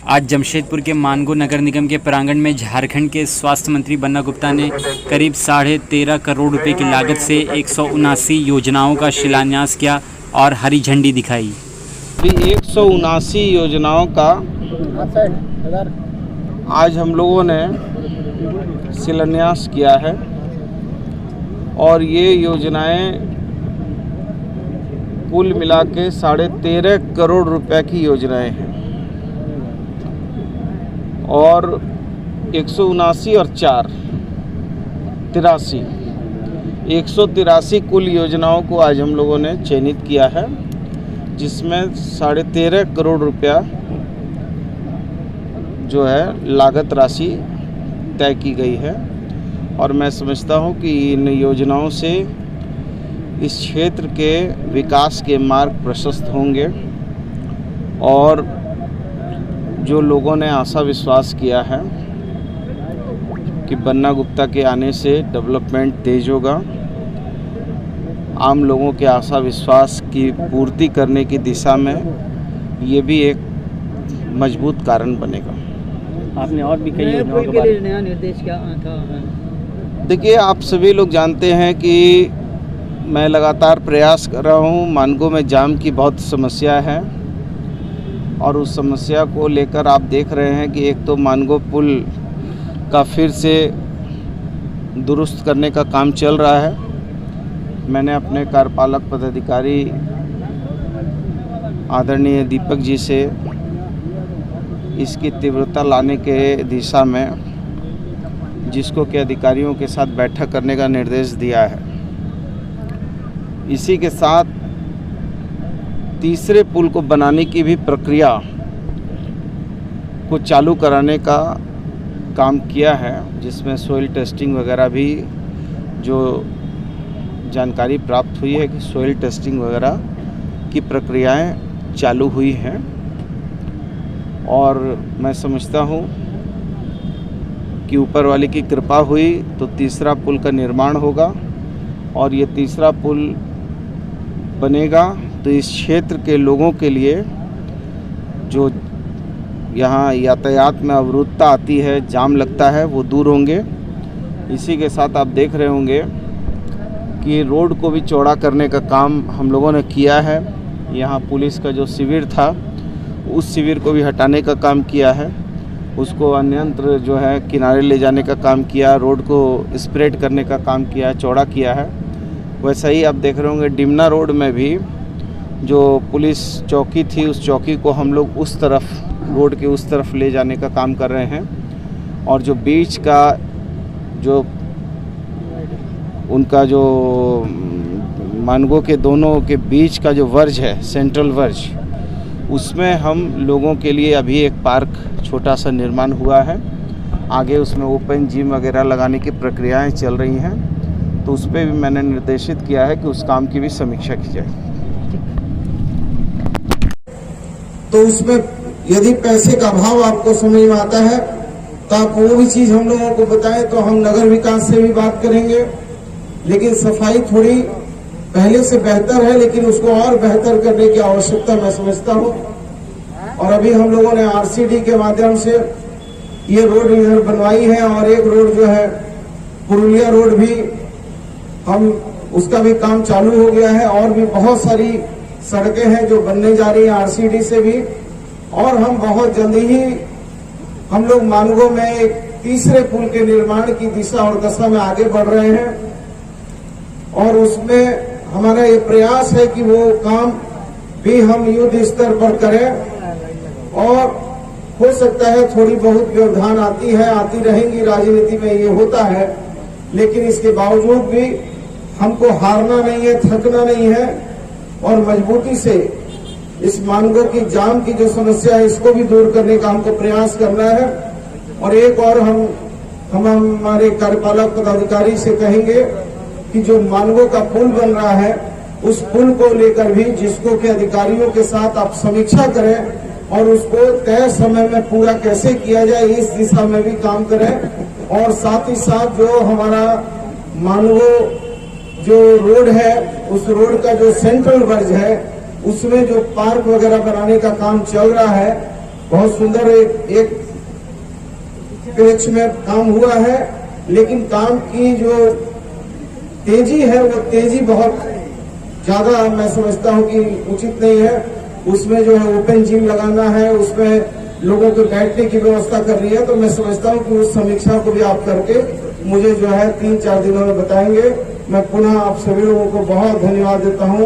आज जमशेदपुर के मानगो नगर निगम के प्रांगण में झारखंड के स्वास्थ्य मंत्री बन्ना गुप्ता ने करीब 13.5 करोड़ रुपए की लागत से 179 योजनाओं का शिलान्यास किया और हरी झंडी दिखाई। 179 योजनाओं का आज हम लोगों ने शिलान्यास किया है और ये योजनाएं कुल मिला के 13.5 करोड़ रुपए की योजनाएं हैं और 179 और 4 83 183 कुल योजनाओं को आज हम लोगों ने चयनित किया है, जिसमें 13.5 करोड़ रुपया जो है लागत राशि तय की गई है। और मैं समझता हूं कि इन योजनाओं से इस क्षेत्र के विकास के मार्ग प्रशस्त होंगे और जो लोगों ने आशा विश्वास किया है कि बन्ना गुप्ता के आने से डेवलपमेंट तेज होगा, आम लोगों के आशा विश्वास की पूर्ति करने की दिशा में ये भी एक मजबूत कारण बनेगा। आपने और भी कई योजनाओं के बारे में नया निर्देश क्या था? देखिए, आप सभी लोग जानते हैं कि मैं लगातार प्रयास कर रहा हूँ। मानगो में जाम की बहुत समस्या है और उस समस्या को लेकर आप देख रहे हैं कि एक तो मानगो पुल का फिर से दुरुस्त करने का काम चल रहा है। मैंने अपने कार्यपालक पदाधिकारी आदरणीय दीपक जी से इसकी तीव्रता लाने के दिशा में जिसको के अधिकारियों के साथ बैठक करने का निर्देश दिया है। इसी के साथ तीसरे पुल को बनाने की भी प्रक्रिया को चालू कराने का काम किया है, जिसमें सोइल टेस्टिंग वगैरह भी जो जानकारी प्राप्त हुई है कि सोइल टेस्टिंग वगैरह की प्रक्रियाएं चालू हुई हैं और मैं समझता हूं कि ऊपर वाले की कृपा हुई तो तीसरा पुल का निर्माण होगा और ये तीसरा पुल बनेगा तो इस क्षेत्र के लोगों के लिए जो यहाँ यातायात में अवरुद्धता आती है, जाम लगता है, वो दूर होंगे। इसी के साथ आप देख रहे होंगे कि रोड को भी चौड़ा करने का काम हम लोगों ने किया है। यहाँ पुलिस का जो शिविर था उस शिविर को भी हटाने का काम किया है, उसको अन्यंत्र जो है किनारे ले जाने का काम किया, रोड को स्प्रेड करने का काम किया, चौड़ा किया है। वैसा ही आप देख रहे होंगे डिमना रोड में भी जो पुलिस चौकी थी उस चौकी को हम लोग उस तरफ रोड के उस तरफ ले जाने का काम कर रहे हैं और जो बीच का जो उनका जो मानगो के दोनों के बीच का जो वर्ज है, सेंट्रल वर्ज, उसमें हम लोगों के लिए अभी एक पार्क छोटा सा निर्माण हुआ है। आगे उसमें ओपन जिम वगैरह लगाने की प्रक्रियाएं चल रही हैं, तो उस पर भी मैंने निर्देशित किया है कि उस काम की भी समीक्षा की जाए। तो उसमें यदि पैसे का अभाव आपको समझ में आता है तो आप वो भी चीज हम लोगों को बताएं, तो हम नगर विकास से भी बात करेंगे। लेकिन सफाई थोड़ी पहले से बेहतर है, लेकिन उसको और बेहतर करने की आवश्यकता मैं समझता हूँ। और अभी हम लोगों ने आरसीडी के माध्यम से ये रोड इधर बनवाई है और एक रोड जो है पुरुलिया रोड भी हम उसका भी काम चालू हो गया है और भी बहुत सारी सड़कें हैं जो बनने जा रही हैं आरसीडी से भी। और हम बहुत जल्दी ही हम लोग मानगो में एक तीसरे पुल के निर्माण की दिशा और दशा में आगे बढ़ रहे हैं और उसमें हमारा ये प्रयास है कि वो काम भी हम युद्ध स्तर पर करें। और हो सकता है थोड़ी बहुत व्यवधान आती रहेंगी, राजनीति में ये होता है, लेकिन इसके बावजूद भी हमको हारना नहीं है, थकना नहीं है और मजबूती से इस मानगो की जाम की जो समस्या है इसको भी दूर करने का हमको प्रयास करना है। और एक और हम हमारे कार्यपालक पदाधिकारी से कहेंगे कि जो मानगो का पुल बन रहा है उस पुल को लेकर भी जिसको के अधिकारियों के साथ आप समीक्षा करें और उसको तय समय में पूरा कैसे किया जाए इस दिशा में भी काम करें। और साथ ही साथ जो हमारा मानगो जो रोड है उस रोड का जो सेंट्रल वर्ज है उसमें जो पार्क वगैरह बनाने का काम चल रहा है बहुत सुंदर एक पेच में काम हुआ है, लेकिन काम की जो तेजी है वो तेजी बहुत ज्यादा मैं समझता हूं कि उचित नहीं है। उसमें जो है ओपन जिम लगाना है, उसमें लोगों के बैठने की व्यवस्था करनी है, तो मैं समझता हूं कि उस समीक्षा को भी आप करके मुझे जो है 3-4 दिनों में बताएंगे। मैं पुनः आप सभी लोगों को बहुत धन्यवाद देता हूं।